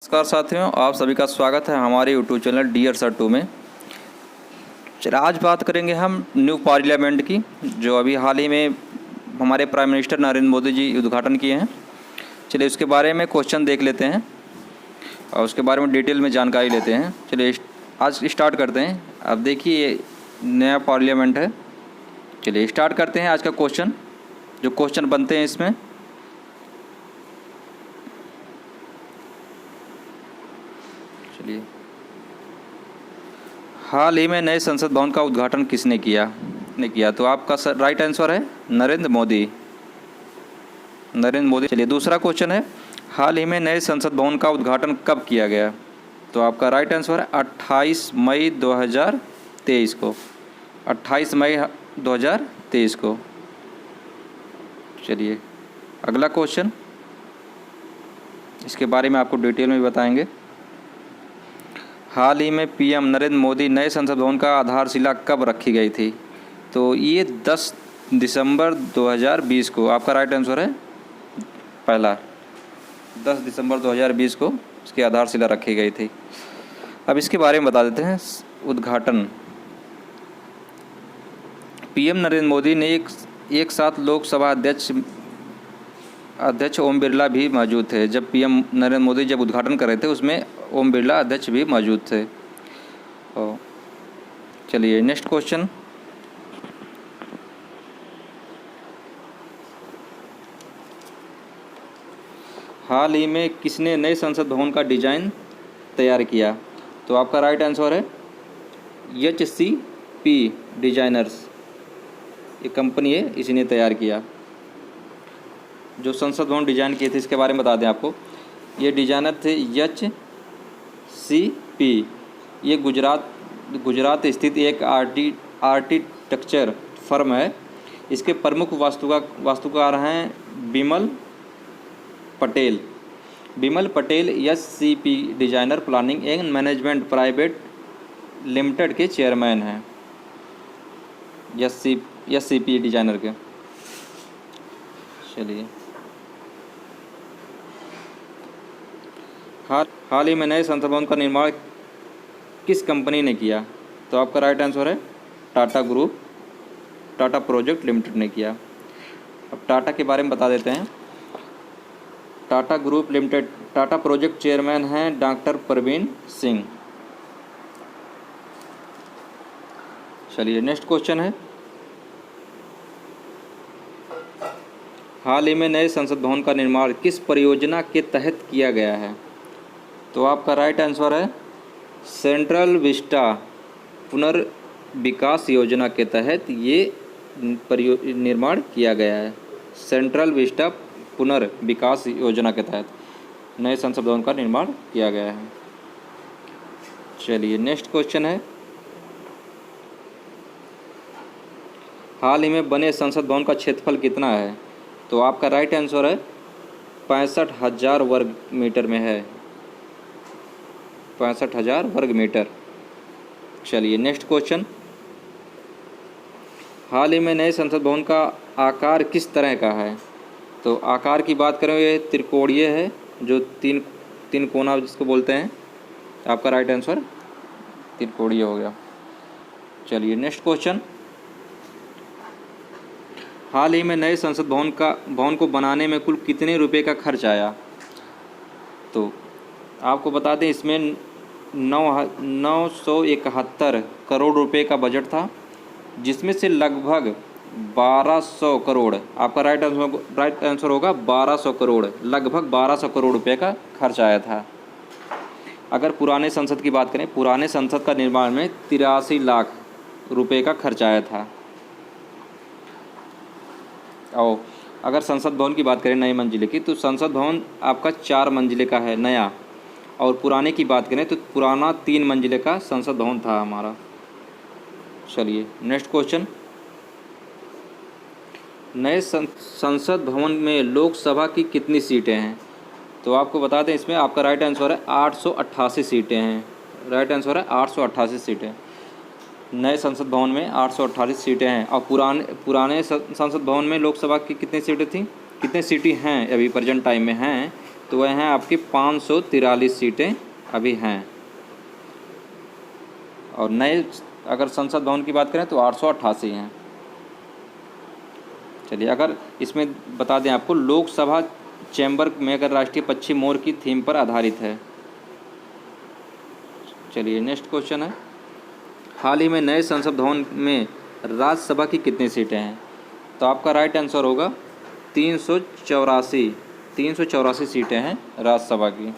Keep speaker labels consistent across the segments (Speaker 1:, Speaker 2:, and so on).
Speaker 1: नमस्कार साथियों, आप सभी का स्वागत है हमारे यूट्यूब चैनल डियर सर 2 में। चलिए आज बात करेंगे हम न्यू पार्लियामेंट की, जो अभी हाल ही में हमारे प्राइम मिनिस्टर नरेंद्र मोदी जी उद्घाटन किए हैं। चलिए उसके बारे में क्वेश्चन देख लेते हैं और उसके बारे में डिटेल में जानकारी लेते हैं। चलिए आज स्टार्ट करते हैं। अब देखिए ये नया पार्लियामेंट है। चलिए स्टार्ट करते हैं आज का क्वेश्चन। जो क्वेश्चन बनते हैं इसमें, चलिए हाल ही में नए संसद भवन का उद्घाटन किसने किया? तो आपका राइट आंसर है नरेंद्र मोदी। चलिए दूसरा क्वेश्चन है, हाल ही में नए संसद भवन का उद्घाटन कब किया गया? तो आपका राइट आंसर है 28 मई 2023 को। 28 मई 2023 को। चलिए अगला क्वेश्चन, इसके बारे में आपको डिटेल में बताएंगे। हाल ही में पीएम नरेंद्र मोदी नए संसद भवन का आधारशिला कब रखी गई थी? तो ये 10 दिसंबर 2020 को। आपका राइट आंसर है पहला, 10 दिसंबर 2020 को इसकी आधारशिला रखी गई थी। अब इसके बारे में बता देते हैं। उद्घाटन, पीएम नरेंद्र मोदी ने एक साथ लोकसभा अध्यक्ष ओम बिरला भी मौजूद थे। जब पीएम नरेंद्र मोदी जब उद्घाटन कर रहे थे उसमें ओम बिरला अध्यक्ष भी मौजूद थे। चलिए नेक्स्ट क्वेश्चन, हाल ही में किसने नए संसद भवन का डिज़ाइन तैयार किया? तो आपका राइट आंसर है HCP डिजाइनर्स। ये कंपनी है, इसी ने तैयार किया। जो संसद भवन डिज़ाइन किए थे इसके बारे में बता दें आपको। ये डिजाइनर थे HCP। ये गुजरात स्थित एक आर्किटेक्चर फर्म है। इसके प्रमुख वास्तुकार हैं Bimal Patel HCP designer planning and management private limited के चेयरमैन हैं। HCP डिजाइनर के। चलिए हाल ही में नए संसद भवन का निर्माण किस कंपनी ने किया? तो आपका राइट आंसर है टाटा प्रोजेक्ट लिमिटेड ने किया। अब टाटा के बारे में बता देते हैं। Tata group limited, Tata project chairman हैं डॉक्टर प्रवीण सिंह। चलिए नेक्स्ट क्वेश्चन है, हाल ही में नए संसद भवन का निर्माण किस परियोजना के तहत किया गया है? तो आपका राइट आंसर है सेंट्रल विस्टा पुनर्विकास योजना के तहत ये निर्माण किया गया है। सेंट्रल विस्टा पुनर्विकास योजना के तहत नए संसद भवन का निर्माण किया गया है। चलिए नेक्स्ट क्वेश्चन है, हाल ही में बने संसद भवन का क्षेत्रफल कितना है? तो आपका राइट आंसर है 65,000 वर्ग मीटर में है। 65,000 वर्ग मीटर। चलिए नेक्स्ट क्वेश्चन, हाल ही में नए संसद भवन का आकार किस तरह का है? तो आकार की बात करें ये त्रिकोणीय है, जो तीन कोना जिसको बोलते हैं। आपका राइट आंसर त्रिकोणीय हो गया। चलिए नेक्स्ट क्वेश्चन, हाल ही में नए संसद भवन को बनाने में कुल कितने रुपए का खर्च आया? तो आपको बता दें इसमें 971 करोड़ रुपए का बजट था, जिसमें से लगभग 1200 करोड़, आपका राइट आंसर होगा 1200 करोड़, लगभग 1200 करोड़ रुपए का खर्च आया था। अगर पुराने संसद की बात करें, पुराने संसद का निर्माण में 83 लाख रुपए का खर्च आया था। और अगर संसद भवन की बात करें नए मंजिले की, तो संसद भवन आपका 4 मंजिले का है नया, और पुराने की बात करें तो पुराना 3 मंजिले का संसद भवन था हमारा। चलिए नेक्स्ट क्वेश्चन, नए संसद भवन में लोकसभा की कितनी सीटें हैं? तो आपको बता दें इसमें आपका राइट आंसर है 888 सीटें हैं। राइट आंसर है 888 सीटें। नए संसद भवन में 888 सीटें हैं। और पुराने संसद भवन में लोकसभा की कितनी सीटें थीं, कितने सीटें हैं अभी प्रेजेंट टाइम में हैं तो वह हैं आपकी 543 सीटें अभी हैं। और नए अगर संसद भवन की बात करें तो 888 हैं। चलिए, अगर इसमें बता दें आपको, लोकसभा चैम्बर में अगर राष्ट्रीय पक्षी मोर की थीम पर आधारित है। चलिए, नेक्स्ट क्वेश्चन है, हाल ही में नए संसद भवन में राज्यसभा की कितनी सीटें हैं? तो आपका राइट आंसर होगा 384 सीटें हैं राज्यसभा की।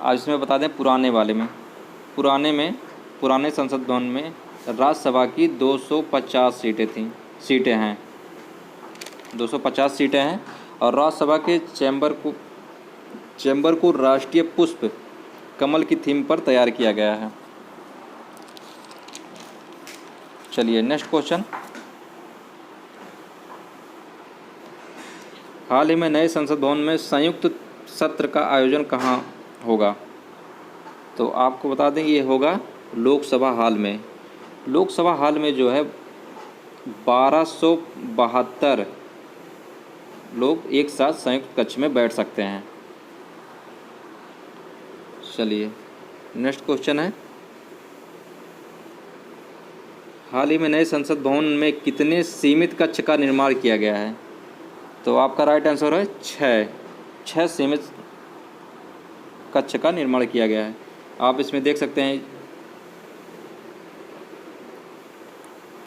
Speaker 1: आज इसमें बता दें पुराने वाले में, पुराने संसद भवन में राज्यसभा की 250 सीटें हैं, 250 सीटें हैं। और राज्यसभा के चैम्बर को राष्ट्रीय पुष्प कमल की थीम पर तैयार किया गया है। चलिए, नेक्स्ट क्वेश्चन, हाल ही में नए संसद भवन में संयुक्त सत्र का आयोजन कहाँ होगा? तो आपको बता दें ये होगा लोकसभा हाल में। लोकसभा हाल में जो है 1272 लोग एक साथ संयुक्त कक्ष में बैठ सकते हैं। चलिए, नेक्स्ट क्वेश्चन है, हाल ही में नए संसद भवन में कितने सीमित कक्ष का निर्माण किया गया है? तो आपका राइट आंसर है 6 सीमित कक्ष का निर्माण किया गया है। आप इसमें देख सकते हैं।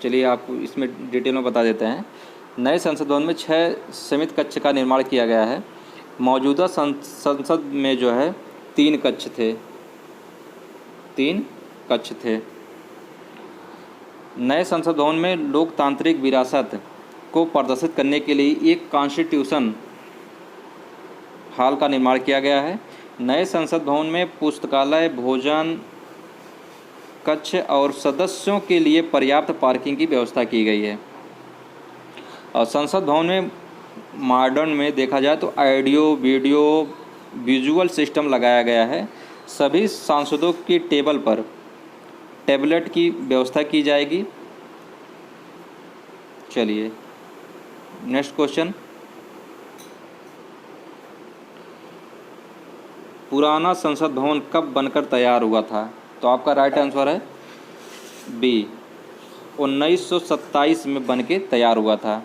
Speaker 1: चलिए, आपको इसमें डिटेल में बता देते हैं। नए संसद भवन में 6 सीमित कक्ष का निर्माण किया गया है। मौजूदा संसद में जो है 3 कक्ष थे। नए संसद भवन में लोकतांत्रिक विरासत को प्रदर्शित करने के लिए एक कॉन्स्टिट्यूशन हॉल का निर्माण किया गया है। नए संसद भवन में पुस्तकालय, भोजन कक्ष और सदस्यों के लिए पर्याप्त पार्किंग की व्यवस्था की गई है। और संसद भवन में मॉडर्न में देखा जाए तो ऑडियो वीडियो विजुअल सिस्टम लगाया गया है। सभी सांसदों की टेबल पर टैबलेट की व्यवस्था की जाएगी। चलिए, नेक्स्ट क्वेश्चन, पुराना संसद भवन कब बनकर तैयार हुआ था? तो आपका राइट आंसर है बी, 1927 में बन के तैयार हुआ था।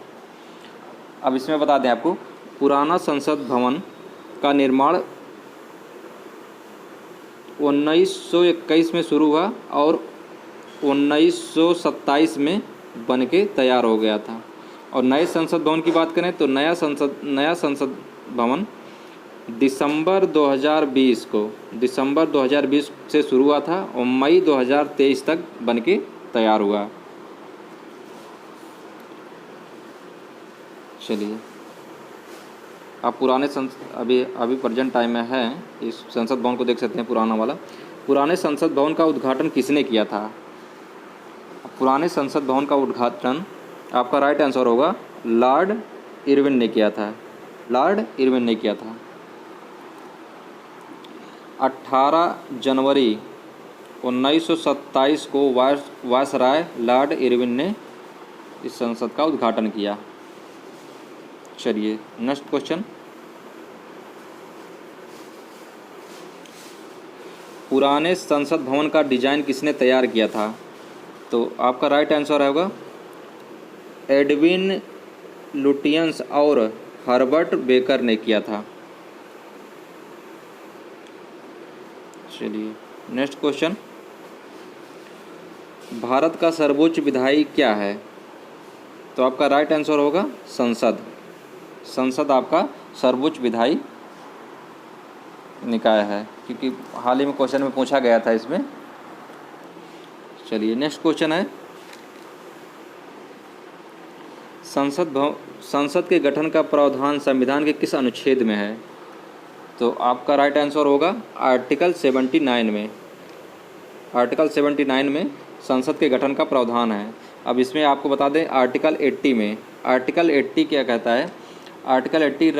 Speaker 1: अब इसमें बता दें आपको, पुराना संसद भवन का निर्माण 1921 में शुरू हुआ और 1927 में बन के तैयार हो गया था। और नए संसद भवन की बात करें तो नया संसद भवन दिसंबर 2020 से शुरू हुआ था और मई 2023 तक बन के तैयार हुआ। चलिए, आप पुराने अभी प्रेजेंट टाइम में है, इस संसद भवन को देख सकते हैं पुराना वाला। पुराने संसद भवन का उद्घाटन किसने किया था? पुराने संसद भवन का उद्घाटन आपका राइट आंसर होगा लॉर्ड इरविन ने किया था। 18 जनवरी 1927 को वायसराय लॉर्ड इरविन ने इस संसद का उद्घाटन किया। चलिए, नेक्स्ट क्वेश्चन, पुराने संसद भवन का डिजाइन किसने तैयार किया था? तो आपका राइट आंसर होगा एडविन लुटियंस और हर्बर्ट बेकर ने किया था। चलिए, नेक्स्ट क्वेश्चन, भारत का सर्वोच्च विधायी क्या है? तो आपका राइट आंसर होगा संसद आपका सर्वोच्च विधायी निकाय है, क्योंकि हाल ही में क्वेश्चन में पूछा गया था इसमें। चलिए, नेक्स्ट क्वेश्चन है, संसद के गठन का प्रावधान संविधान के किस अनुच्छेद में है? तो आपका राइट आंसर होगा आर्टिकल 79 में। आर्टिकल 79 में संसद के गठन का प्रावधान है। अब इसमें आपको बता दें आर्टिकल 80 में, आर्टिकल 80 क्या कहता है? आर्टिकल 80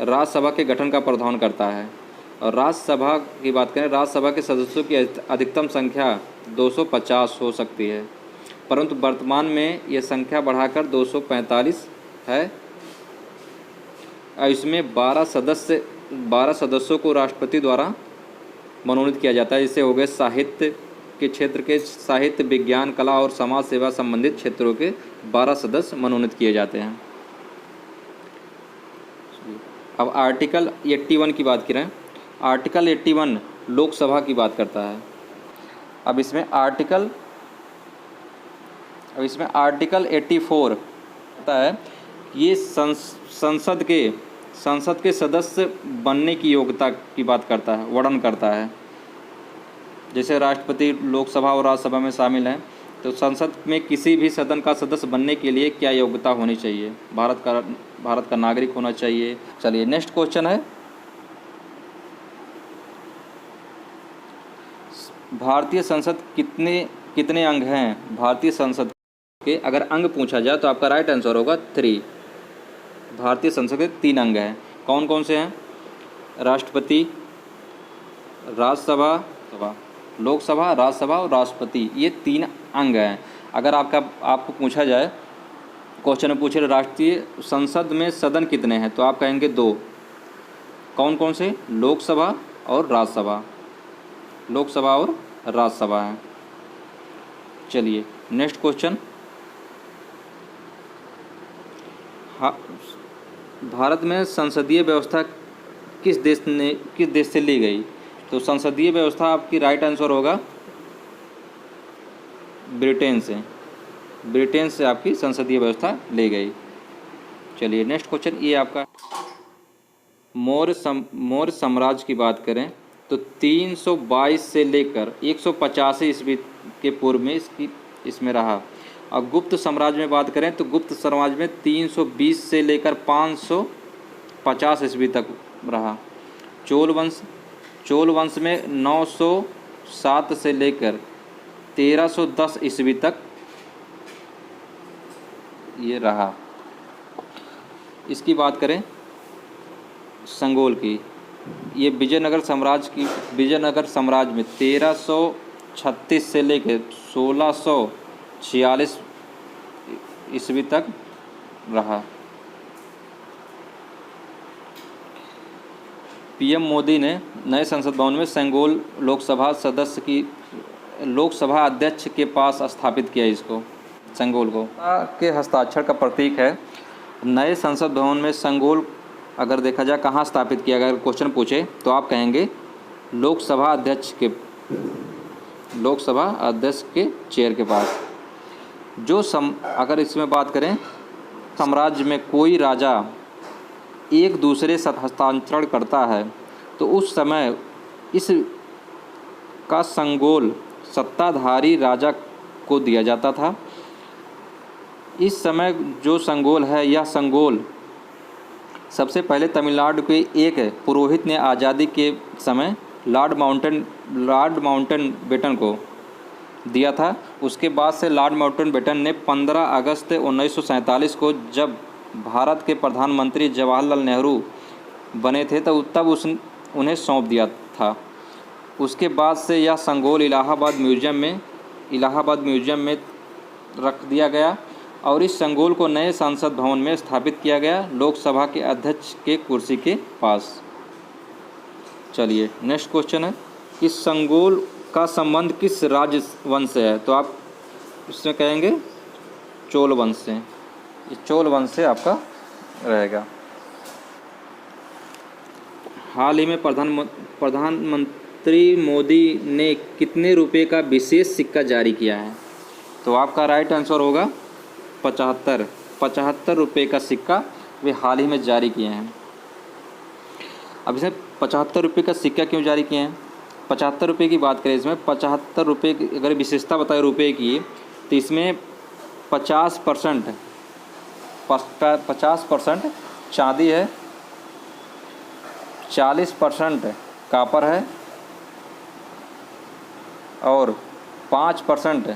Speaker 1: राज्यसभा के गठन का प्रावधान करता है। और राज्यसभा की बात करें, राज्यसभा के सदस्यों की अधिकतम संख्या 250 हो सकती है, परंतु वर्तमान में यह संख्या बढ़ाकर 245 है। इसमें 12 सदस्यों को राष्ट्रपति द्वारा मनोनीत किया जाता है। जिससे हो गए साहित्य के क्षेत्र के, साहित्य, विज्ञान, कला और समाज सेवा संबंधित क्षेत्रों के 12 सदस्य मनोनीत किए जाते हैं। अब आर्टिकल 81 की बात करें। आर्टिकल 81 लोकसभा की बात करता है। अब इसमें आर्टिकल 84 होता है। ये संसद के सदस्य बनने की योग्यता की बात करता है, वर्णन करता है। जैसे राष्ट्रपति लोकसभा और राज्यसभा में शामिल हैं, तो संसद में किसी भी सदन का सदस्य बनने के लिए क्या योग्यता होनी चाहिए? भारत का नागरिक होना चाहिए। चलिए नेक्स्ट क्वेश्चन है, भारतीय संसद कितने अंग हैं? भारतीय संसद के अगर अंग पूछा जाए तो आपका राइट आंसर होगा 3। भारतीय संसद के 3 अंग हैं। कौन कौन से हैं? राष्ट्रपति, राज्यसभा, लोकसभा, राज्यसभा और राष्ट्रपति, ये 3 अंग हैं। अगर आपको पूछा जाए, क्वेश्चन में पूछे राष्ट्रीय संसद में सदन कितने हैं, तो आप कहेंगे 2। कौन कौन से? लोकसभा और राज्यसभा। लोकसभा और राज्यसभा है। चलिए नेक्स्ट क्वेश्चन, भारत में संसदीय व्यवस्था किस देश से ली गई? तो संसदीय व्यवस्था आपकी राइट आंसर होगा ब्रिटेन से। ब्रिटेन से आपकी संसदीय व्यवस्था ली गई। चलिए नेक्स्ट क्वेश्चन, ये आपका मौर्य साम्राज्य की बात करें तो 322 से लेकर 185 ईस्वी के पूर्व में इसमें रहा। अब गुप्त साम्राज्य में बात करें तो गुप्त साम्राज्य में 320 से लेकर 550 ईस्वी तक रहा। चोल वंश में 907 से लेकर 1310 ईस्वी तक ये रहा। इसकी बात करें संगोल की, ये विजयनगर साम्राज्य में 1336 से लेकर 1646 ईस्वी तक रहा। पीएम मोदी ने नए संसद भवन में संगोल लोकसभा अध्यक्ष के पास स्थापित किया। इसको संगोल को के हस्ताक्षर का प्रतीक है। नए संसद भवन में संगोल अगर देखा जाए कहाँ स्थापित किया, अगर क्वेश्चन पूछे तो आप कहेंगे लोकसभा अध्यक्ष के चेयर के पास। अगर इसमें बात करें साम्राज्य में कोई राजा एक दूसरे से हस्तांतरण करता है तो उस समय इस का संगोल सत्ताधारी राजा को दिया जाता था। इस समय जो संगोल है, यह संगोल सबसे पहले तमिलनाडु के एक पुरोहित ने आज़ादी के समय लॉर्ड माउंटबेटन को दिया था। उसके बाद से लॉर्ड माउंटबेटन ने 15 अगस्त 1947 को जब भारत के प्रधानमंत्री जवाहरलाल नेहरू बने थे तब उन्हें सौंप दिया था। उसके बाद से यह संगोल इलाहाबाद म्यूजियम में रख दिया गया और इस संगोल को नए संसद भवन में स्थापित किया गया, लोकसभा के अध्यक्ष के कुर्सी के पास। चलिए नेक्स्ट क्वेश्चन है, इस संगोल का संबंध किस राजवंश से है? तो आप इसमें कहेंगे चोल वंश से। इस चोल वंश से आपका रहेगा। हाल ही में प्रधानमंत्री मोदी ने कितने रुपए का विशेष सिक्का जारी किया है? तो आपका राइट आंसर होगा 75 रुपये का सिक्का वे हाल ही में जारी किए हैं। अब इसमें 75 रुपये का सिक्का क्यों जारी किए हैं? 75 रुपये की बात करें, इसमें 75 रुपये की अगर विशेषता बताए रुपये की तो इसमें 50% चांदी है, 40% कॉपर है और 5%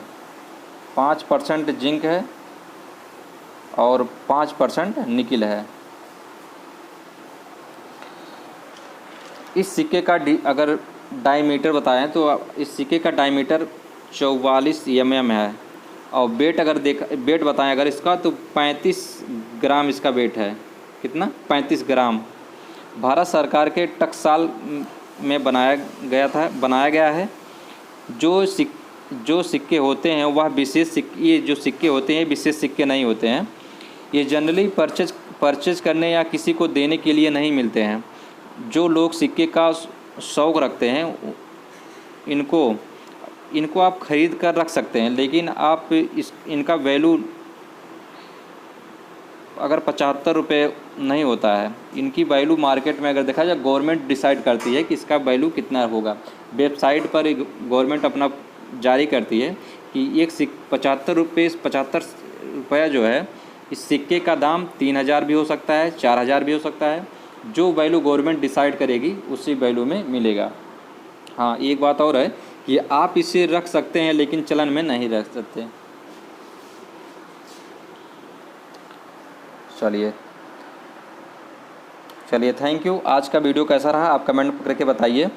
Speaker 1: जिंक है और 5% निकिल है। इस सिक्के का अगर डायमीटर बताएं तो इस सिक्के का डायमीटर 44 mm है और वेट बताएं अगर इसका तो 35 ग्राम इसका वेट है। कितना 35 ग्राम भारत सरकार के टकसाल में बनाया गया है। जो सिक्के होते हैं वह ये जो सिक्के होते हैं विशेष सिक्के नहीं होते हैं। ये जनरली परचेज करने या किसी को देने के लिए नहीं मिलते हैं। जो लोग सिक्के का शौक़ रखते हैं इनको आप ख़रीद कर रख सकते हैं, लेकिन आप इनका वैल्यू अगर 75 रुपये नहीं होता है। इनकी वैल्यू मार्केट में अगर देखा जाए गवर्नमेंट डिसाइड करती है कि इसका वैल्यू कितना होगा। वेबसाइट पर गवर्नमेंट अपना जारी करती है कि एक 75 रुपया जो है इस सिक्के का दाम 3000 भी हो सकता है, 4000 भी हो सकता है। जो वैल्यू गवर्नमेंट डिसाइड करेगी उसी वैल्यू में मिलेगा। हाँ, एक बात और है कि आप इसे रख सकते हैं लेकिन चलन में नहीं रख सकते। चलिए थैंक यू। आज का वीडियो कैसा रहा आप कमेंट करके बताइए।